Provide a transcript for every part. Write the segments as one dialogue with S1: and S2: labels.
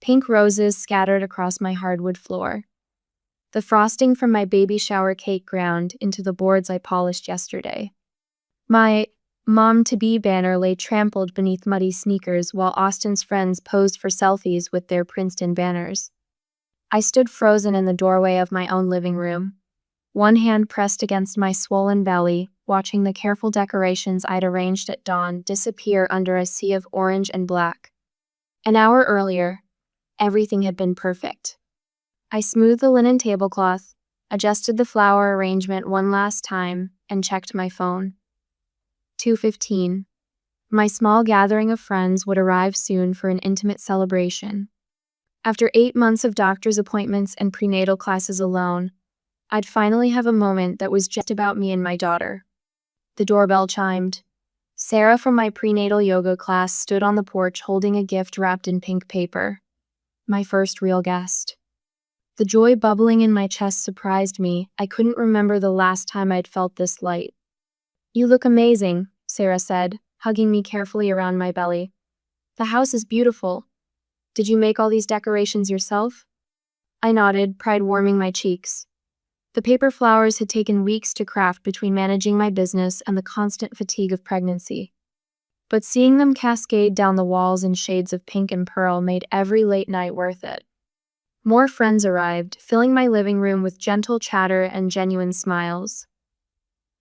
S1: Pink roses scattered across my hardwood floor. The frosting from my baby shower cake ground into the boards I polished yesterday. My mom-to-be banner lay trampled beneath muddy sneakers while Austin's friends posed for selfies with their Princeton banners. I stood frozen in the doorway of my own living room, one hand pressed against my swollen belly, watching the careful decorations I'd arranged at dawn disappear under a sea of orange and black. An hour earlier, everything had been perfect. I smoothed the linen tablecloth, adjusted the flower arrangement one last time, and checked my phone. 2:15. My small gathering of friends would arrive soon for an intimate celebration. After 8 months of doctor's appointments and prenatal classes alone, I'd finally have a moment that was just about me and my daughter. The doorbell chimed. Sarah from my prenatal yoga class stood on the porch holding a gift wrapped in pink paper. My first real guest. The joy bubbling in my chest surprised me. I couldn't remember the last time I'd felt this light. You look amazing, Sarah said, hugging me carefully around my belly. The house is beautiful. Did you make all these decorations yourself? I nodded, pride warming my cheeks. The paper flowers had taken weeks to craft between managing my business and the constant fatigue of pregnancy. But seeing them cascade down the walls in shades of pink and pearl made every late night worth it. More friends arrived, filling my living room with gentle chatter and genuine smiles.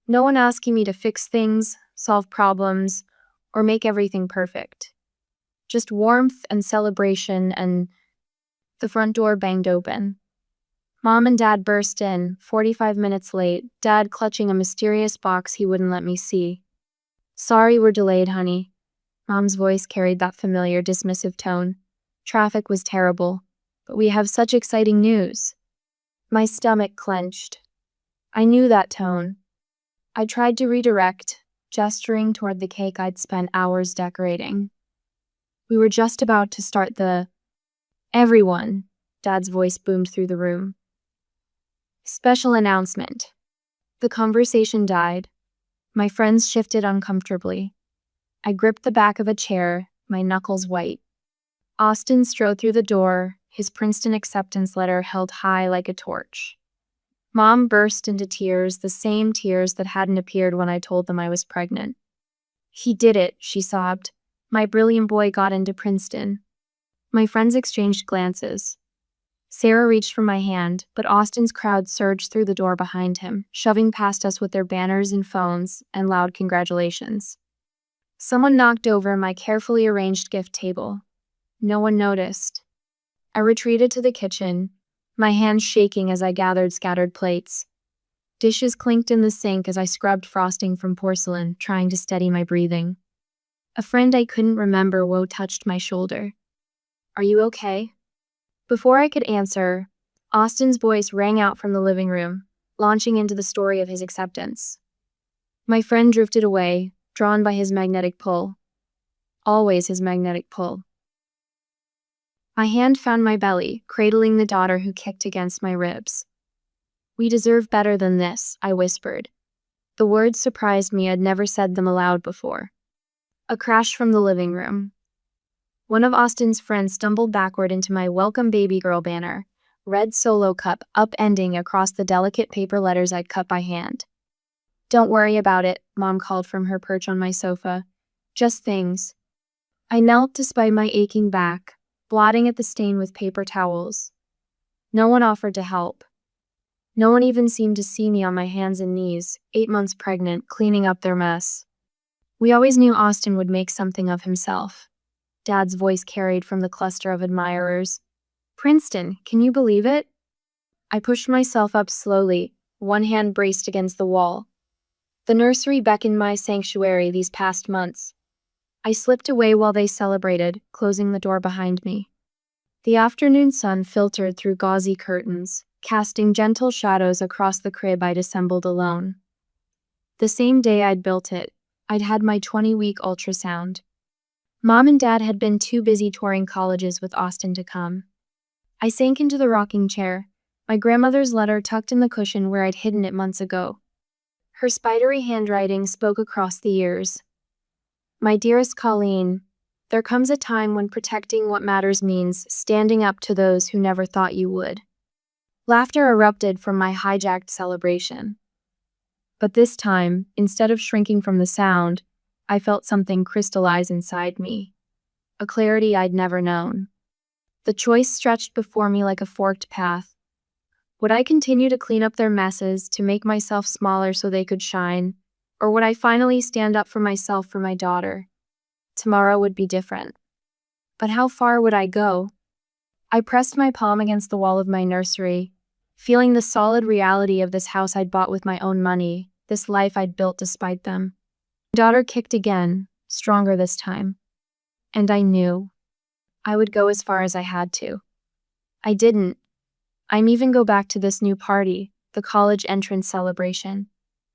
S1: No one asking me to fix things, solve problems, or make everything perfect. Just warmth and celebration, and the front door banged open. Mom and Dad burst in, 45 minutes late, Dad clutching a mysterious box he wouldn't let me see. Sorry we're delayed, honey. Mom's voice carried that familiar dismissive tone. Traffic was terrible, but we have such exciting news. My stomach clenched. I knew that tone. I tried to redirect, gesturing toward the cake I'd spent hours decorating. We were just about to start the... Everyone, Dad's voice boomed through the room. Special announcement. The conversation died. My friends shifted uncomfortably. I gripped the back of a chair, my knuckles white. Austin strode through the door, his Princeton acceptance letter held high like a torch. Mom burst into tears, the same tears that hadn't appeared when I told them I was pregnant. He did it, she sobbed. My brilliant boy got into Princeton. My friends exchanged glances. Sarah reached for my hand, but Austin's crowd surged through the door behind him, shoving past us with their banners and phones and loud congratulations. Someone knocked over my carefully arranged gift table. No one noticed. I retreated to the kitchen, my hands shaking as I gathered scattered plates. Dishes clinked in the sink as I scrubbed frosting from porcelain, trying to steady my breathing. A friend I couldn't remember touched my shoulder. Are you okay? Before I could answer, Austin's voice rang out from the living room, launching into the story of his acceptance. My friend drifted away, drawn by his magnetic pull. Always his magnetic pull. My hand found my belly, cradling the daughter who kicked against my ribs. We deserve better than this, I whispered. The words surprised me. I'd never said them aloud before. A crash from the living room. One of Austin's friends stumbled backward into my Welcome Baby Girl banner, red Solo cup upending across the delicate paper letters I'd cut by hand. Don't worry about it, Mom called from her perch on my sofa. Just things. I knelt despite my aching back, blotting at the stain with paper towels. No one offered to help. No one even seemed to see me on my hands and knees, 8 months pregnant, cleaning up their mess. We always knew Austin would make something of himself. Dad's voice carried from the cluster of admirers. Princeton, can you believe it? I pushed myself up slowly, one hand braced against the wall. The nursery beckoned my sanctuary these past months. I slipped away while they celebrated, closing the door behind me. The afternoon sun filtered through gauzy curtains, casting gentle shadows across the crib I'd assembled alone. The same day I'd built it, I'd had my 20-week ultrasound. Mom and Dad had been too busy touring colleges with Austin to come. I sank into the rocking chair, my grandmother's letter tucked in the cushion where I'd hidden it months ago. Her spidery handwriting spoke across the years. My dearest Colleen, There comes a time when protecting what matters means standing up to those who never thought you would. Laughter erupted from my hijacked celebration. But this time, instead of shrinking from the sound, I felt something crystallize inside me, a clarity I'd never known. The choice stretched before me like a forked path. Would I continue to clean up their messes, to make myself smaller so they could shine? Or would I finally stand up for myself, for my daughter? Tomorrow would be different. But how far would I go? I pressed my palm against the wall of my nursery, feeling the solid reality of this house I'd bought with my own money, this life I'd built despite them. My daughter kicked again, stronger this time. And I knew I would go as far as I had to. I didn't. I'd even go back to this new party, the college entrance celebration,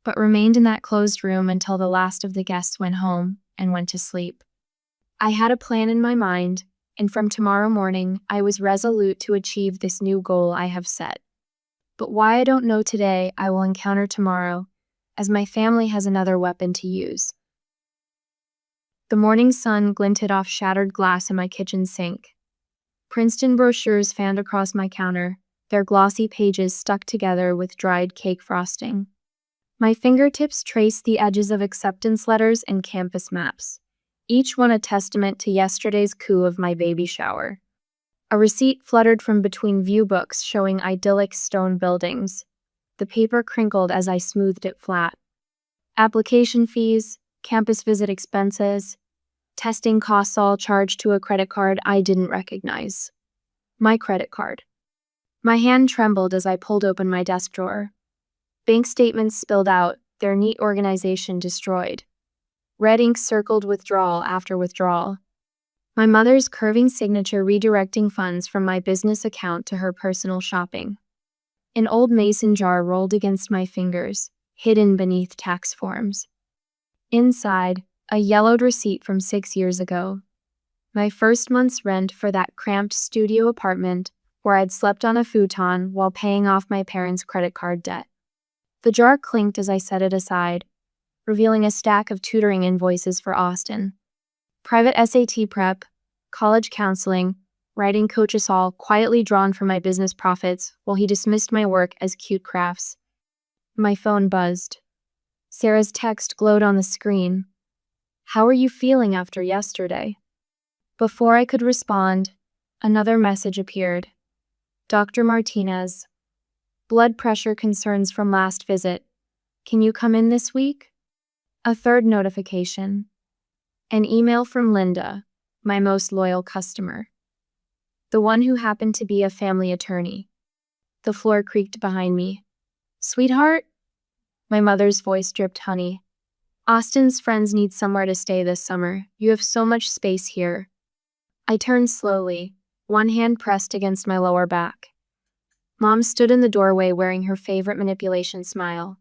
S1: but remained in that closed room until the last of the guests went home and went to sleep. I had a plan in my mind, and from tomorrow morning, I was resolute to achieve this new goal I have set. But why I don't know today, I will encounter tomorrow, as my family has another weapon to use. The morning sun glinted off shattered glass in my kitchen sink. Princeton brochures fanned across my counter, their glossy pages stuck together with dried cake frosting. My fingertips traced the edges of acceptance letters and campus maps, each one a testament to yesterday's coup of my baby shower. A receipt fluttered from between view books showing idyllic stone buildings. The paper crinkled as I smoothed it flat. Application fees, campus visit expenses, testing costs all charged to a credit card I didn't recognize. My credit card. My hand trembled as I pulled open my desk drawer. Bank statements spilled out, their neat organization destroyed. Red ink circled withdrawal after withdrawal. My mother's curving signature redirecting funds from my business account to her personal shopping. An old mason jar rolled against my fingers, hidden beneath tax forms. Inside, a yellowed receipt from 6 years ago. My first month's rent for that cramped studio apartment where I'd slept on a futon while paying off my parents' credit card debt. The jar clinked as I set it aside, revealing a stack of tutoring invoices for Austin. Private SAT prep, college counseling, writing coaches all quietly drawn from my business profits while he dismissed my work as cute crafts. My phone buzzed. Sarah's text glowed on the screen. "How are you feeling after yesterday?" Before I could respond, another message appeared. "Dr. Martinez. Blood pressure concerns from last visit. Can you come in this week?" A third notification. An email from Linda, my most loyal customer. The one who happened to be a family attorney. The floor creaked behind me. "Sweetheart?" My mother's voice dripped honey. "Austin's friends need somewhere to stay this summer. You have so much space here." I turned slowly, one hand pressed against my lower back. Mom stood in the doorway wearing her favorite manipulation smile,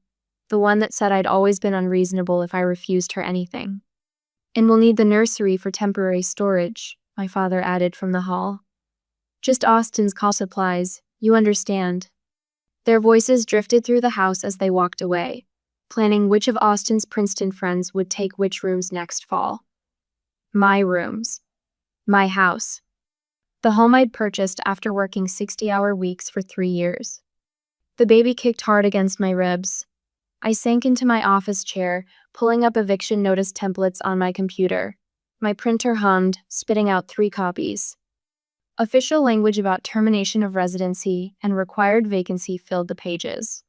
S1: the one that said I'd always been unreasonable if I refused her anything. "And we'll need the nursery for temporary storage," my father added from the hall. "Just Austin's call supplies, you understand." Their voices drifted through the house as they walked away, planning which of Austin's Princeton friends would take which rooms next fall. My rooms. My house. The home I'd purchased after working 60-hour weeks for 3 years. The baby kicked hard against my ribs. I sank into my office chair, pulling up eviction notice templates on my computer. My printer hummed, spitting out 3 copies. Official language about termination of residency and required vacancy filled the pages.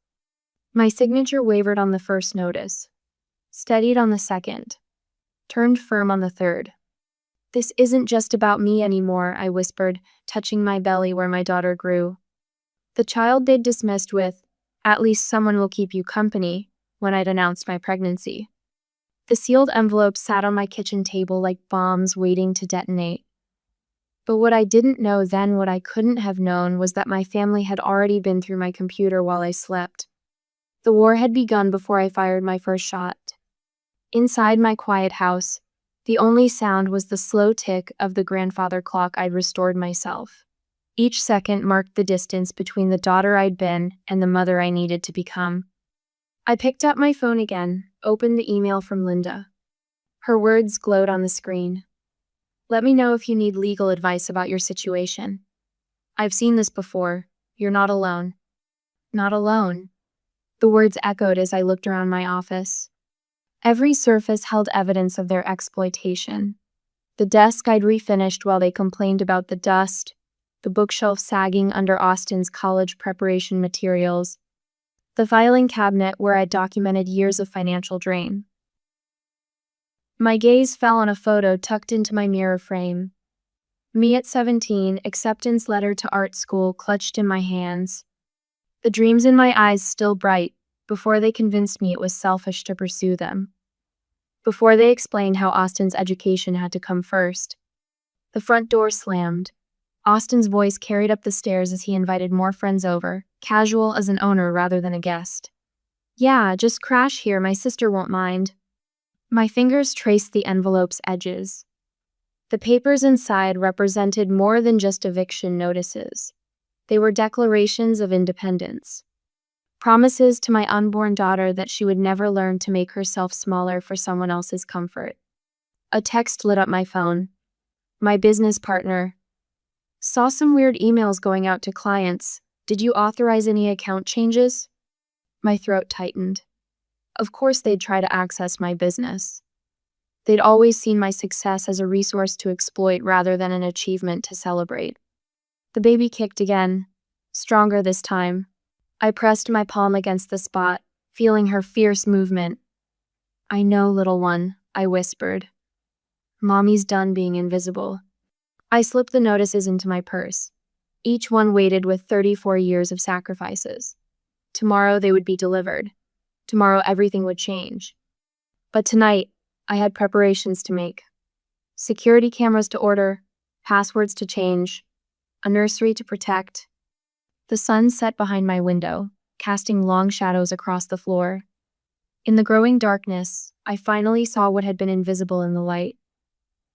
S1: My signature wavered on the first notice, steadied on the second, turned firm on the third. "This isn't just about me anymore," I whispered, touching my belly where my daughter grew. The child they'd dismissed with, "At least someone will keep you company," when I'd announced my pregnancy. The sealed envelope sat on my kitchen table like bombs waiting to detonate. But what I didn't know then, what I couldn't have known, was that my family had already been through my computer while I slept. The war had begun before I fired my first shot. Inside my quiet house, the only sound was the slow tick of the grandfather clock I'd restored myself. Each second marked the distance between the daughter I'd been and the mother I needed to become. I picked up my phone again, opened the email from Linda. Her words glowed on the screen. Let me know if you need legal advice about your situation. I've seen this before. You're not alone. Not alone. The words echoed as I looked around my office. Every surface held evidence of their exploitation. The desk I'd refinished while they complained about the dust, the bookshelf sagging under Austin's college preparation materials, the filing cabinet where I'd documented years of financial drain. My gaze fell on a photo tucked into my mirror frame. Me at 17, acceptance letter to art school clutched in my hands. The dreams in my eyes still bright, before they convinced me it was selfish to pursue them. Before they explained how Austin's education had to come first. The front door slammed. Austin's voice carried up the stairs as he invited more friends over, casual as an owner rather than a guest. Yeah, just crash here, my sister won't mind. My fingers traced the envelope's edges. The papers inside represented more than just eviction notices. They were declarations of independence. Promises to my unborn daughter that she would never learn to make herself smaller for someone else's comfort. A text lit up my phone. My business partner. Saw some weird emails going out to clients. Did you authorize any account changes? My throat tightened. Of course they'd try to access my business. They'd always seen my success as a resource to exploit rather than an achievement to celebrate. The baby kicked again, stronger this time. I pressed my palm against the spot, feeling her fierce movement. I know, little one, I whispered. Mommy's done being invisible. I slipped the notices into my purse. Each one weighted with 34 years of sacrifices. Tomorrow they would be delivered. Tomorrow everything would change. But tonight, I had preparations to make. Security cameras to order, passwords to change, a nursery to protect. The sun set behind my window, casting long shadows across the floor. In the growing darkness, I finally saw what had been invisible in the light.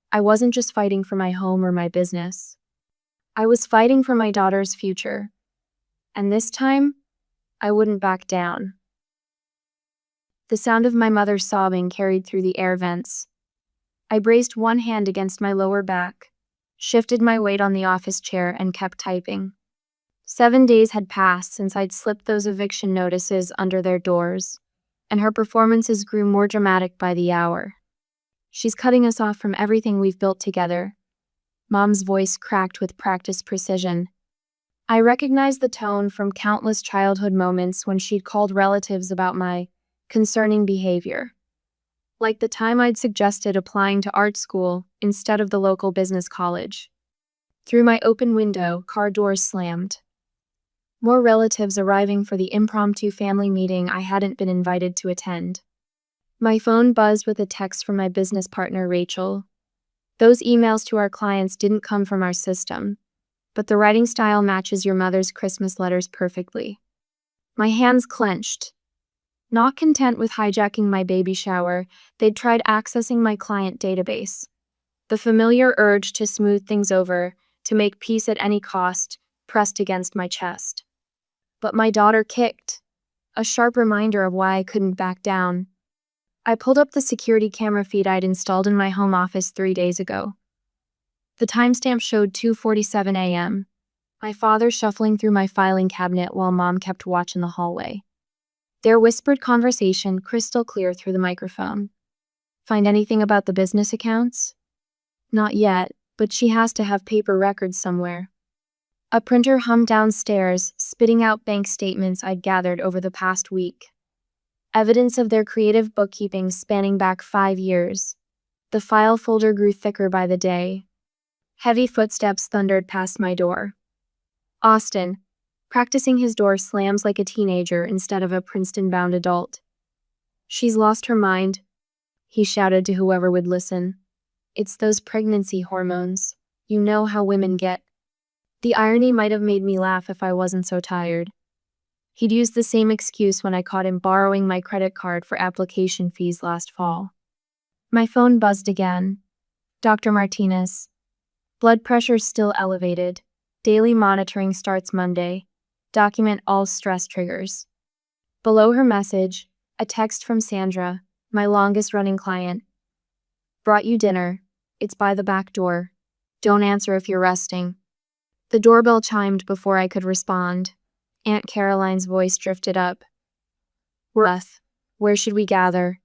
S1: I wasn't just fighting for my home or my business. I was fighting for my daughter's future. And this time, I wouldn't back down. The sound of my mother sobbing carried through the air vents. I braced one hand against my lower back, shifted my weight on the office chair, and kept typing. 7 days had passed since I'd slipped those eviction notices under their doors, and her performances grew more dramatic by the hour. She's cutting us off from everything we've built together. Mom's voice cracked with practiced precision. I recognized the tone from countless childhood moments when she'd called relatives about my concerning behavior. Like the time I'd suggested applying to art school instead of the local business college. Through my open window, car doors slammed. More relatives arriving for the impromptu family meeting I hadn't been invited to attend. My phone buzzed with a text from my business partner, Rachel. Those emails to our clients didn't come from our system, but the writing style matches your mother's Christmas letters perfectly. My hands clenched. Not content with hijacking my baby shower, they'd tried accessing my client database. The familiar urge to smooth things over, to make peace at any cost, pressed against my chest. But my daughter kicked, a sharp reminder of why I couldn't back down. I pulled up the security camera feed I'd installed in my home office 3 days ago. The timestamp showed 2:47 a.m., my father shuffling through my filing cabinet while Mom kept watch in the hallway. Their whispered conversation crystal clear through the microphone. Find anything about the business accounts? Not yet, but she has to have paper records somewhere. A printer hummed downstairs, spitting out bank statements I'd gathered over the past week. Evidence of their creative bookkeeping spanning back 5 years. The file folder grew thicker by the day. Heavy footsteps thundered past my door. Austin, practicing his door slams like a teenager instead of a Princeton-bound adult. She's lost her mind, he shouted to whoever would listen. It's those pregnancy hormones. You know how women get. The irony might have made me laugh if I wasn't so tired. He'd used the same excuse when I caught him borrowing my credit card for application fees last fall. My phone buzzed again. Dr. Martinez. Blood pressure still elevated. Daily monitoring starts Monday. Document all stress triggers. Below her message, a text from Sandra, my longest-running client. Brought you dinner. It's by the back door. Don't answer if you're resting." The doorbell chimed before I could respond. Aunt Caroline's voice drifted up. "Beth, where should we gather?"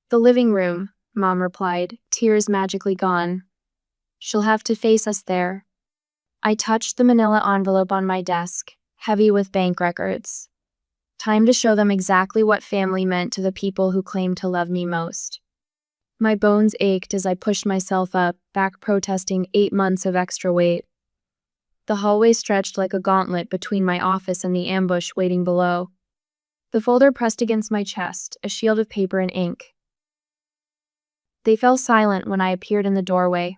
S1: "The living room," Mom replied, tears magically gone. "She'll have to face us there." I touched the manila envelope on my desk, heavy with bank records. Time to show them exactly what family meant to the people who claimed to love me most. My bones ached as I pushed myself up, back protesting 8 months of extra weight. The hallway stretched like a gauntlet between my office and the ambush waiting below. The folder pressed against my chest, a shield of paper and ink. They fell silent when I appeared in the doorway.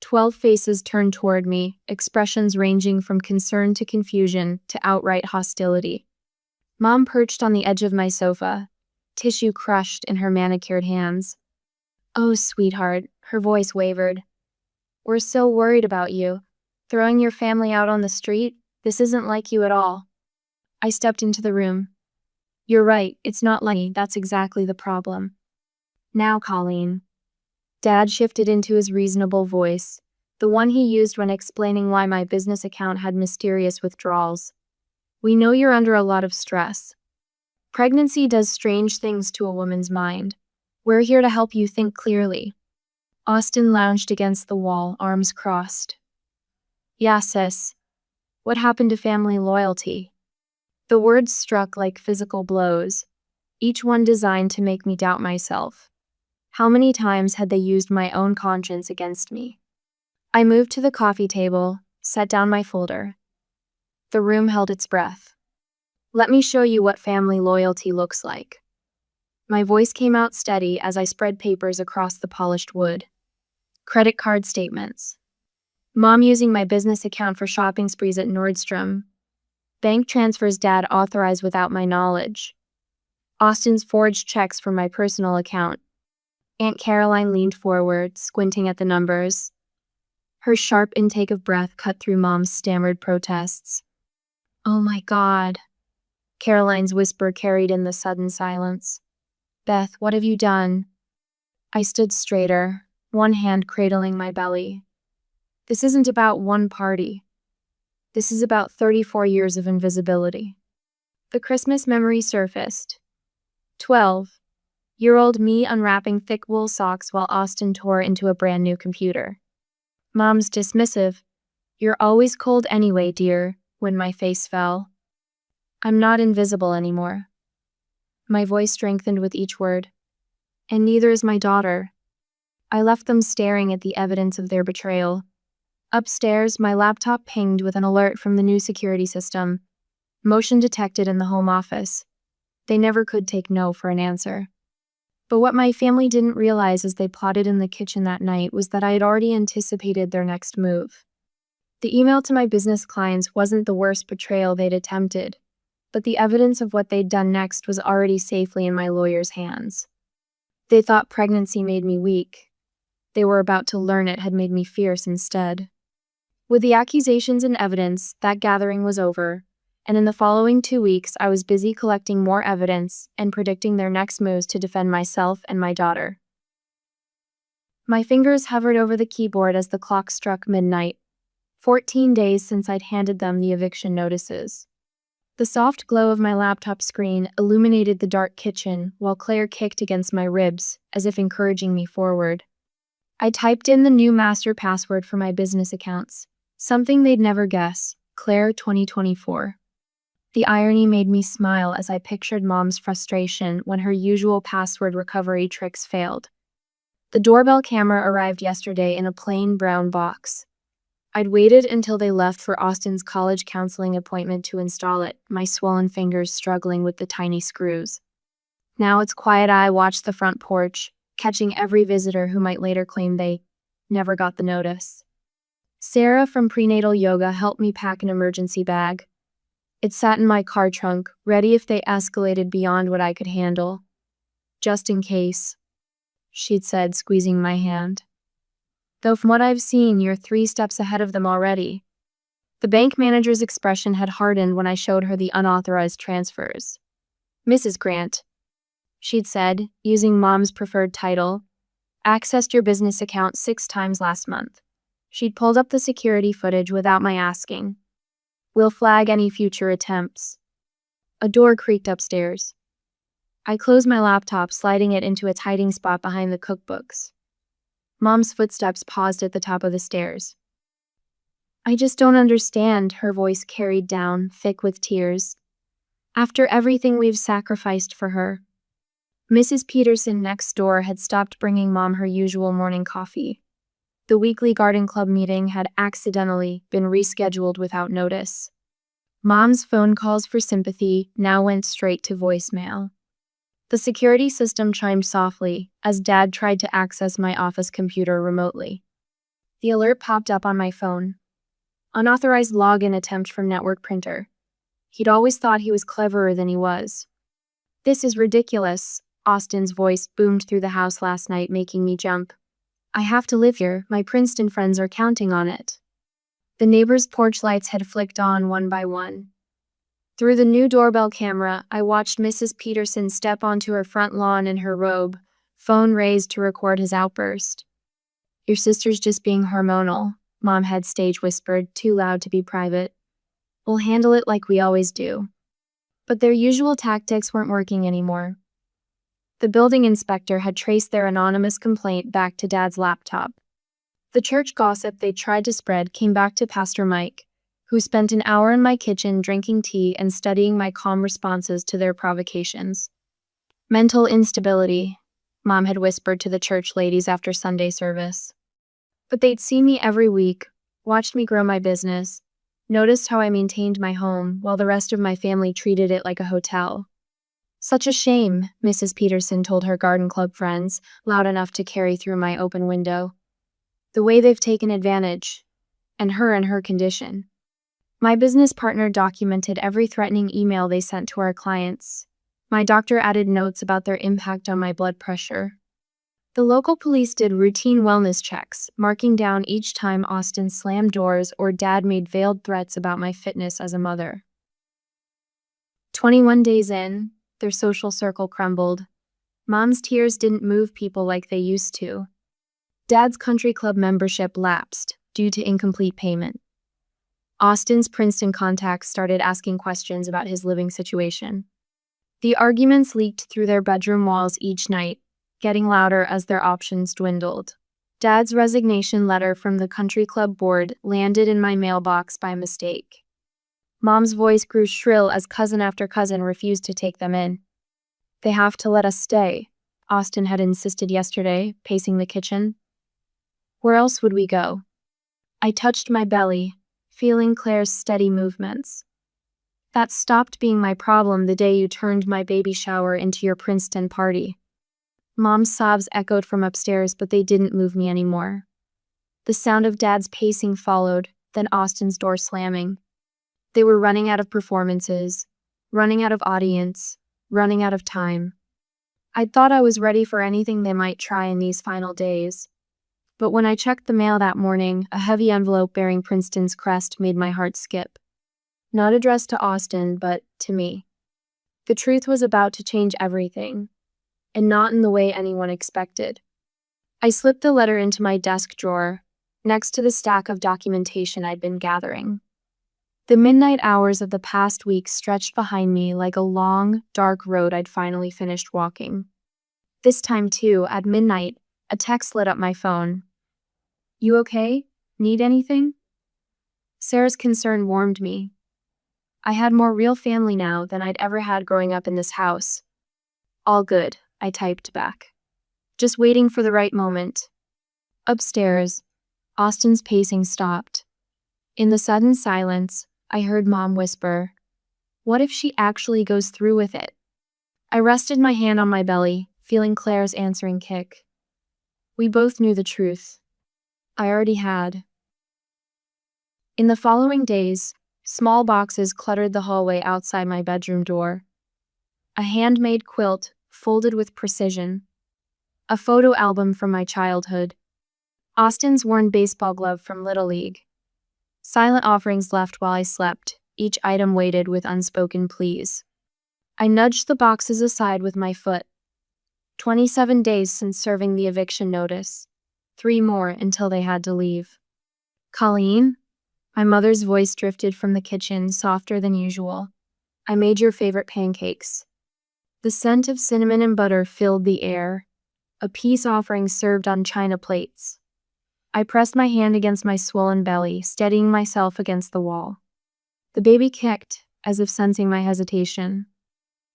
S1: 12 faces turned toward me, expressions ranging from concern to confusion to outright hostility. Mom perched on the edge of my sofa, tissue crushed in her manicured hands. "Oh, sweetheart," her voice wavered. "We're so worried about you. Throwing your family out on the street? This isn't like you at all." I stepped into the room. "You're right, it's not like me, that's exactly the problem." "Now, Colleen." Dad shifted into his reasonable voice, the one he used when explaining why my business account had mysterious withdrawals. "We know you're under a lot of stress. Pregnancy does strange things to a woman's mind. We're here to help you think clearly." Austin lounged against the wall, arms crossed. "Yeah, sis. What happened to family loyalty?" The words struck like physical blows, each one designed to make me doubt myself. How many times had they used my own conscience against me? I moved to the coffee table, set down my folder. The room held its breath. "Let me show you what family loyalty looks like." My voice came out steady as I spread papers across the polished wood. Credit card statements. Mom using my business account for shopping sprees at Nordstrom. Bank transfers Dad authorized without my knowledge. Austin's forged checks from my personal account. Aunt Caroline leaned forward, squinting at the numbers. Her sharp intake of breath cut through Mom's stammered protests. "Oh my God," Caroline's whisper carried in the sudden silence. "Beth, what have you done?" I stood straighter, one hand cradling my belly. This isn't about one party. This is about 34 years of invisibility. The Christmas memory surfaced. 12-year-old me unwrapping thick wool socks while Austin tore into a brand new computer. Mom's dismissive, "You're always cold anyway, dear," when my face fell. "I'm not invisible anymore." My voice strengthened with each word. "And neither is my daughter." I left them staring at the evidence of their betrayal. Upstairs, my laptop pinged with an alert from the new security system. Motion detected in the home office. They never could take no for an answer. But what my family didn't realize as they plotted in the kitchen that night was that I had already anticipated their next move. The email to my business clients wasn't the worst betrayal they'd attempted, but the evidence of what they'd done next was already safely in my lawyer's hands. They thought pregnancy made me weak. They were about to learn it had made me fierce instead. With the accusations and evidence, that gathering was over, and in the following 2 weeks I was busy collecting more evidence and predicting their next moves to defend myself and my daughter. My fingers hovered over the keyboard as the clock struck midnight. 14 days since I'd handed them the eviction notices. The soft glow of my laptop screen illuminated the dark kitchen while Claire kicked against my ribs, as if encouraging me forward. I typed in the new master password for my business accounts, something they'd never guess, Claire 2024. The irony made me smile as I pictured Mom's frustration when her usual password recovery tricks failed. The doorbell camera arrived yesterday in a plain brown box. I'd waited until they left for Austin's college counseling appointment to install it, my swollen fingers struggling with the tiny screws. Now its quiet eye watched the front porch, catching every visitor who might later claim they never got the notice. Sarah from prenatal yoga helped me pack an emergency bag. It sat in my car trunk, ready if they escalated beyond what I could handle. "Just in case," she'd said, squeezing my hand. "Though from what I've seen, you're 3 steps ahead of them already." The bank manager's expression had hardened when I showed her the unauthorized transfers. "Mrs. Grant," she'd said, using Mom's preferred title. Accessed your business account 6 times last month. She'd pulled up the security footage without my asking. We'll flag any future attempts. A door creaked upstairs. I closed my laptop, sliding it into its hiding spot behind the cookbooks. Mom's footsteps paused at the top of the stairs. I just don't understand, her voice carried down, thick with tears. After everything we've sacrificed for her. Mrs. Peterson next door had stopped bringing Mom her usual morning coffee. The weekly garden club meeting had accidentally been rescheduled without notice. Mom's phone calls for sympathy now went straight to voicemail. The security system chimed softly as Dad tried to access my office computer remotely. The alert popped up on my phone. Unauthorized login attempt from network printer. He'd always thought he was cleverer than he was. This is ridiculous, Austin's voice boomed through the house last night, making me jump. I have to live here, my Princeton friends are counting on it. The neighbors' porch lights had flicked on one by one. Through the new doorbell camera, I watched Mrs. Peterson step onto her front lawn in her robe, phone raised to record his outburst. Your sister's just being hormonal, Mom had stage whispered, too loud to be private. We'll handle it like we always do. But their usual tactics weren't working anymore. The building inspector had traced their anonymous complaint back to Dad's laptop. The church gossip they tried to spread came back to Pastor Mike, who spent an hour in my kitchen drinking tea and studying my calm responses to their provocations. Mental instability, Mom had whispered to the church ladies after Sunday service. But they'd seen me every week, watched me grow my business, noticed how I maintained my home while the rest of my family treated it like a hotel. Such a shame, Mrs. Peterson told her garden club friends, loud enough to carry through my open window. The way they've taken advantage, and her condition. My business partner documented every threatening email they sent to our clients. My doctor added notes about their impact on my blood pressure. The local police did routine wellness checks, marking down each time Austin slammed doors or Dad made veiled threats about my fitness as a mother. 21 days in, their social circle crumbled. Mom's tears didn't move people like they used to. Dad's country club membership lapsed due to incomplete payment. Austin's Princeton contacts started asking questions about his living situation. The arguments leaked through their bedroom walls each night, getting louder as their options dwindled. Dad's resignation letter from the country club board landed in my mailbox by mistake. Mom's voice grew shrill as cousin after cousin refused to take them in. They have to let us stay, Austin had insisted yesterday, pacing the kitchen. Where else would we go? I touched my belly, feeling Claire's steady movements. That stopped being my problem the day you turned my baby shower into your Princeton party. Mom's sobs echoed from upstairs, but they didn't move me anymore. The sound of Dad's pacing followed, then Austin's door slamming. They were running out of performances, running out of audience, running out of time. I'd thought I was ready for anything they might try in these final days. But when I checked the mail that morning, a heavy envelope bearing Princeton's crest made my heart skip. Not addressed to Austin, but to me. The truth was about to change everything, and not in the way anyone expected. I slipped the letter into my desk drawer, next to the stack of documentation I'd been gathering. The midnight hours of the past week stretched behind me like a long, dark road I'd finally finished walking. This time, too, at midnight, a text lit up my phone. You okay? Need anything? Sarah's concern warmed me. I had more real family now than I'd ever had growing up in this house. All good, I typed back. Just waiting for the right moment. Upstairs, Austin's pacing stopped. In the sudden silence, I heard Mom whisper, "What if she actually goes through with it?" I rested my hand on my belly, feeling Claire's answering kick. We both knew the truth. I already had. In the following days, small boxes cluttered the hallway outside my bedroom door. A handmade quilt, folded with precision. A photo album from my childhood. Austin's worn baseball glove from Little League. Silent offerings left while I slept, each item weighted with unspoken pleas. I nudged the boxes aside with my foot. 27 days since serving the eviction notice. 3 more until they had to leave. Colleen? My mother's voice drifted from the kitchen, softer than usual. I made your favorite pancakes. The scent of cinnamon and butter filled the air, a peace offering served on china plates. I pressed my hand against my swollen belly, steadying myself against the wall. The baby kicked, as if sensing my hesitation.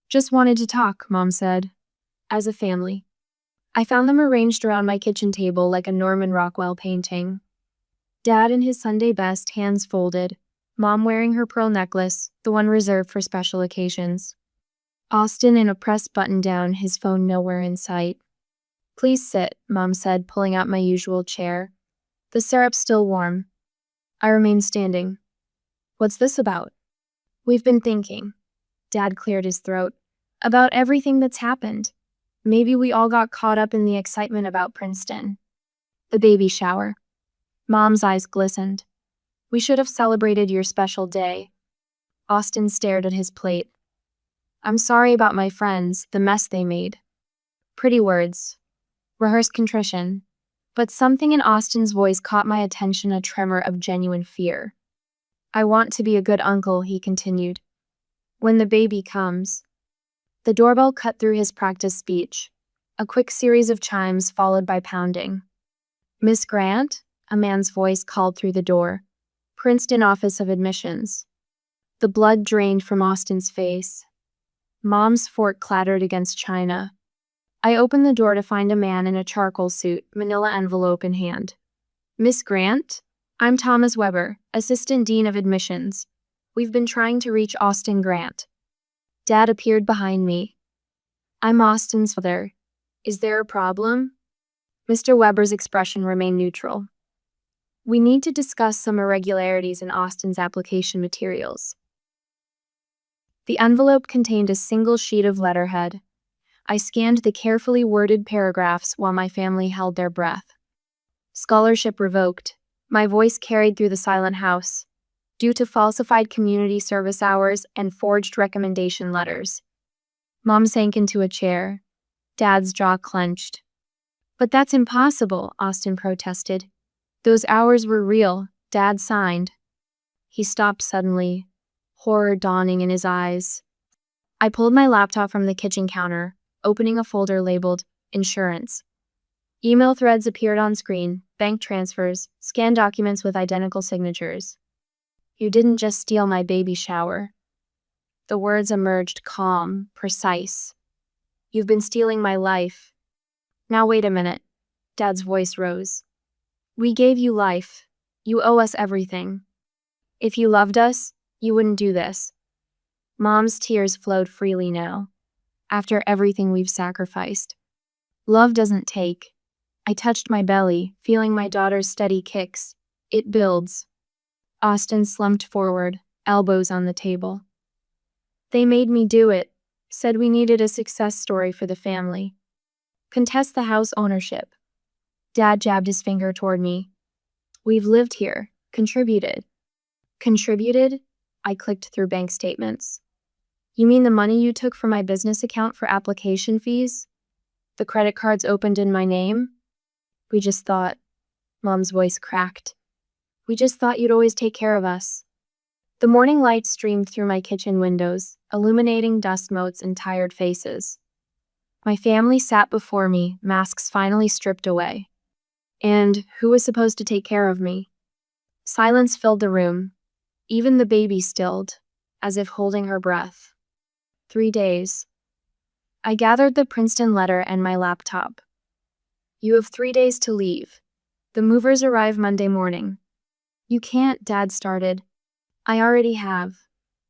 S1: Just wanted to talk, Mom said. As a family. I found them arranged around my kitchen table like a Norman Rockwell painting. Dad in his Sunday best, hands folded. Mom wearing her pearl necklace, the one reserved for special occasions. Austin in a pressed button-down, his phone nowhere in sight. Please sit, Mom said, pulling out my usual chair. The syrup's still warm. I remained standing. What's this about? We've been thinking. Dad cleared his throat. About everything that's happened. Maybe we all got caught up in the excitement about Princeton. The baby shower. Mom's eyes glistened. We should have celebrated your special day. Austin stared at his plate. I'm sorry about my friends, the mess they made. Pretty words. Rehearsed contrition. But something in Austin's voice caught my attention, a tremor of genuine fear. I want to be a good uncle, he continued. When the baby comes. The doorbell cut through his practiced speech. A quick series of chimes followed by pounding. Miss Grant? A man's voice called through the door. Princeton Office of Admissions. The blood drained from Austin's face. Mom's fork clattered against china. I opened the door to find a man in a charcoal suit, manila envelope in hand. Miss Grant? I'm Thomas Weber, Assistant Dean of Admissions. We've been trying to reach Austin Grant. Dad appeared behind me. I'm Austin's father. Is there a problem? Mr. Weber's expression remained neutral. We need to discuss some irregularities in Austin's application materials. The envelope contained a single sheet of letterhead. I scanned the carefully worded paragraphs while my family held their breath. Scholarship revoked. My voice carried through the silent house. Due to falsified community service hours and forged recommendation letters. Mom sank into a chair. Dad's jaw clenched. But that's impossible, Austin protested. Those hours were real. Dad signed. He stopped suddenly, horror dawning in his eyes. I pulled my laptop from the kitchen counter, opening a folder labeled Insurance. Email threads appeared on screen, bank transfers, scanned documents with identical signatures. You didn't just steal my baby shower. The words emerged calm, precise. You've been stealing my life. Now wait a minute. Dad's voice rose. We gave you life. You owe us everything. If you loved us, you wouldn't do this. Mom's tears flowed freely now. After everything we've sacrificed. Love doesn't take. I touched my belly, feeling my daughter's steady kicks. It builds. Austin slumped forward, elbows on the table. They made me do it, said we needed a success story for the family. Contest the house ownership. Dad jabbed his finger toward me. We've lived here, contributed. Contributed? I clicked through bank statements. You mean the money you took from my business account for application fees? The credit cards opened in my name? We just thought. Mom's voice cracked. We just thought you'd always take care of us. The morning light streamed through my kitchen windows, illuminating dust motes and tired faces. My family sat before me, masks finally stripped away. And who was supposed to take care of me? Silence filled the room. Even the baby stilled, as if holding her breath. 3 days. I gathered the Princeton letter and my laptop. You have 3 days to leave. The movers arrive Monday morning. You can't, Dad started. I already have.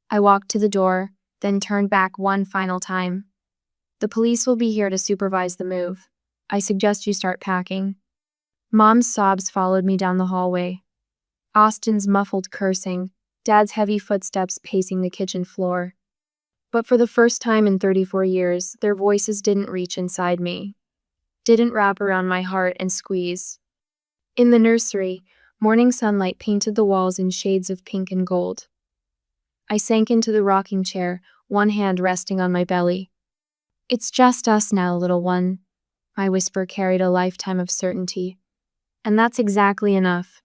S1: I walked to the door, then turned back one final time. The police will be here to supervise the move. I suggest you start packing. Mom's sobs followed me down the hallway. Austin's muffled cursing, Dad's heavy footsteps pacing the kitchen floor. But for the first time in 34 years, their voices didn't reach inside me. Didn't wrap around my heart and squeeze. In the nursery, morning sunlight painted the walls in shades of pink and gold. I sank into the rocking chair, one hand resting on my belly. It's just us now, little one, My whisper carried a lifetime of certainty. And that's exactly enough.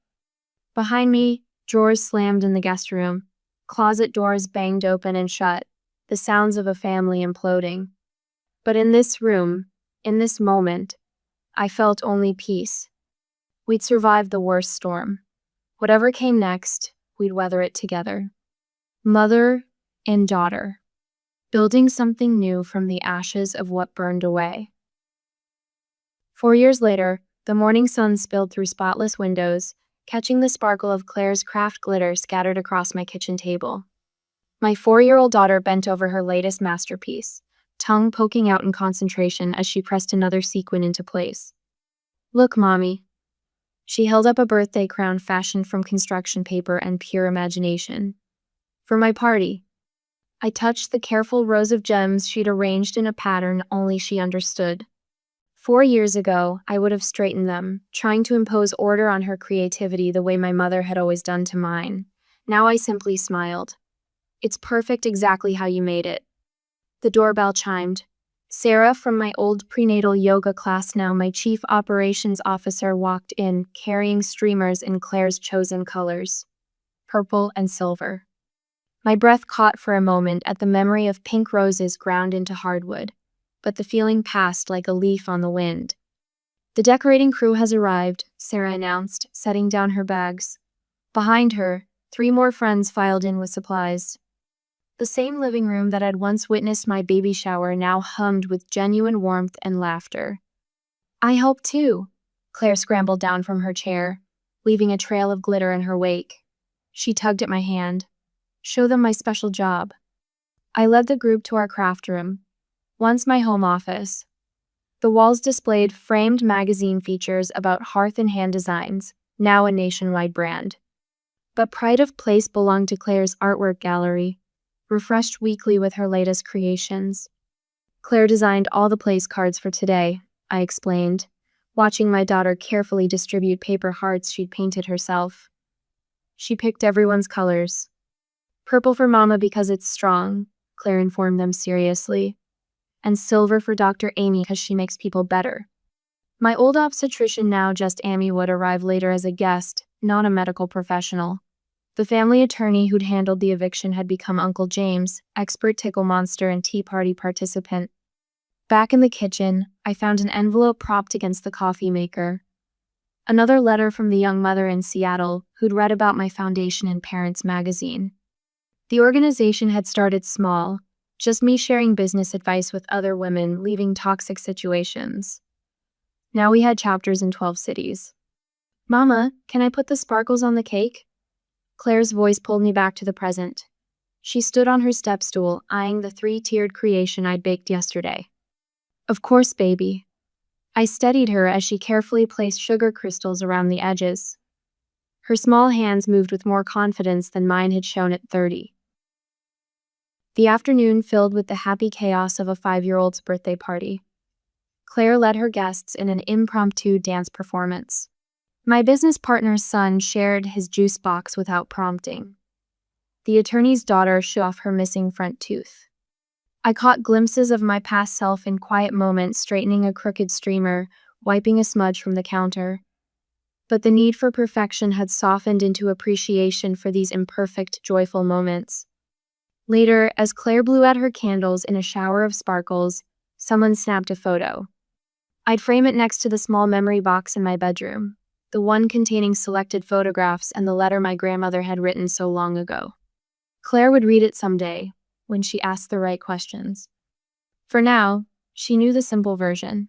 S1: Behind me, drawers slammed in the guest room. Closet doors banged open and shut, the sounds of a family imploding. But in this room, in this moment, I felt only peace. We'd survived the worst storm. Whatever came next, we'd weather it together. Mother and daughter, building something new from the ashes of what burned away. 4 years later, the morning sun spilled through spotless windows, catching the sparkle of Claire's craft glitter scattered across my kitchen table. My 4-year-old daughter bent over her latest masterpiece, tongue poking out in concentration as she pressed another sequin into place. "Look, Mommy." She held up a birthday crown fashioned from construction paper and pure imagination. "For my party." I touched the careful rows of gems she'd arranged in a pattern only she understood. 4 years ago, I would have straightened them, trying to impose order on her creativity the way my mother had always done to mine. Now I simply smiled. "It's perfect exactly how you made it." The doorbell chimed. Sarah from my old prenatal yoga class, now my chief operations officer, walked in, carrying streamers in Claire's chosen colors, purple and silver. My breath caught for a moment at the memory of pink roses ground into hardwood, but the feeling passed like a leaf on the wind. "The decorating crew has arrived," Sarah announced, setting down her bags. Behind her, 3 more friends filed in with supplies. The same living room that had once witnessed my baby shower now hummed with genuine warmth and laughter. "I help too." Claire scrambled down from her chair, leaving a trail of glitter in her wake. She tugged at my hand. "Show them my special job." I led the group to our craft room, once my home office. The walls displayed framed magazine features about hearth and hand designs, now a nationwide brand. But pride of place belonged to Claire's artwork gallery, refreshed weekly with her latest creations. "Claire designed all the place cards for today," I explained, watching my daughter carefully distribute paper hearts she'd painted herself. "She picked everyone's colors. Purple for Mama because it's strong," Claire informed them seriously, "and silver for Dr. Amy because she makes people better." My old obstetrician, now just Amy, would arrive later as a guest, not a medical professional. The family attorney who'd handled the eviction had become Uncle James, expert tickle monster and tea party participant. Back in the kitchen, I found an envelope propped against the coffee maker. Another letter from the young mother in Seattle who'd read about my foundation in Parents magazine. The organization had started small, just me sharing business advice with other women leaving toxic situations. Now we had chapters in 12 cities. "Mama, can I put the sparkles on the cake?" Claire's voice pulled me back to the present. She stood on her step stool, eyeing the 3-tiered creation I'd baked yesterday. "Of course, baby." I steadied her as she carefully placed sugar crystals around the edges. Her small hands moved with more confidence than mine had shown at 30. The afternoon filled with the happy chaos of a 5-year-old's birthday party. Claire led her guests in an impromptu dance performance. My business partner's son shared his juice box without prompting. The attorney's daughter showed off her missing front tooth. I caught glimpses of my past self in quiet moments, straightening a crooked streamer, wiping a smudge from the counter. But the need for perfection had softened into appreciation for these imperfect, joyful moments. Later, as Claire blew out her candles in a shower of sparkles, someone snapped a photo. I'd frame it next to the small memory box in my bedroom, the one containing selected photographs and the letter my grandmother had written so long ago. Claire would read it someday, when she asked the right questions. For now, she knew the simple version.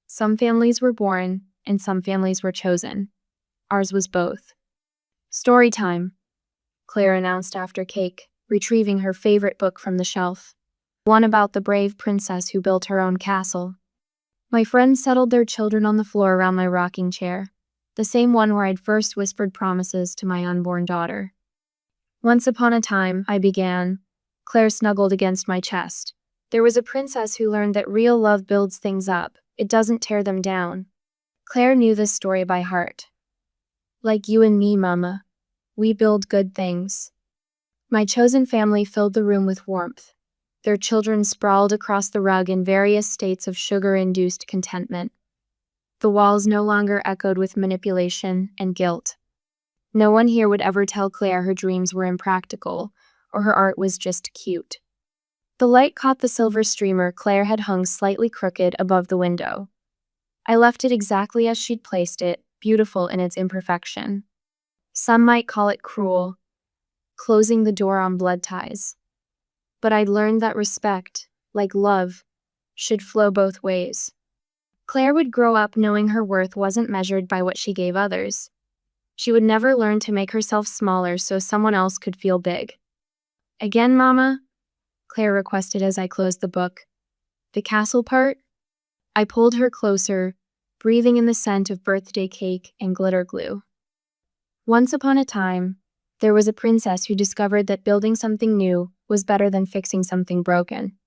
S1: Some families were born, and some families were chosen. Ours was both. "Story time," Claire announced after cake, retrieving her favorite book from the shelf. One about the brave princess who built her own castle. My friends settled their children on the floor around my rocking chair, the same one where I'd first whispered promises to my unborn daughter. "Once upon a time," I began. Claire snuggled against my chest. "There was a princess who learned that real love builds things up. It doesn't tear them down." Claire knew this story by heart. "Like you and me, Mama. We build good things." My chosen family filled the room with warmth. Their children sprawled across the rug in various states of sugar-induced contentment. The walls no longer echoed with manipulation and guilt. No one here would ever tell Claire her dreams were impractical, or her art was just cute. The light caught the silver streamer Claire had hung slightly crooked above the window. I left it exactly as she'd placed it, beautiful in its imperfection. Some might call it cruel, closing the door on blood ties. But I'd learned that respect, like love, should flow both ways. Claire would grow up knowing her worth wasn't measured by what she gave others. She would never learn to make herself smaller so someone else could feel big. "Again, Mama?" Claire requested as I closed the book. "The castle part?" I pulled her closer, breathing in the scent of birthday cake and glitter glue. Once upon a time, there was a princess who discovered that building something new was better than fixing something broken.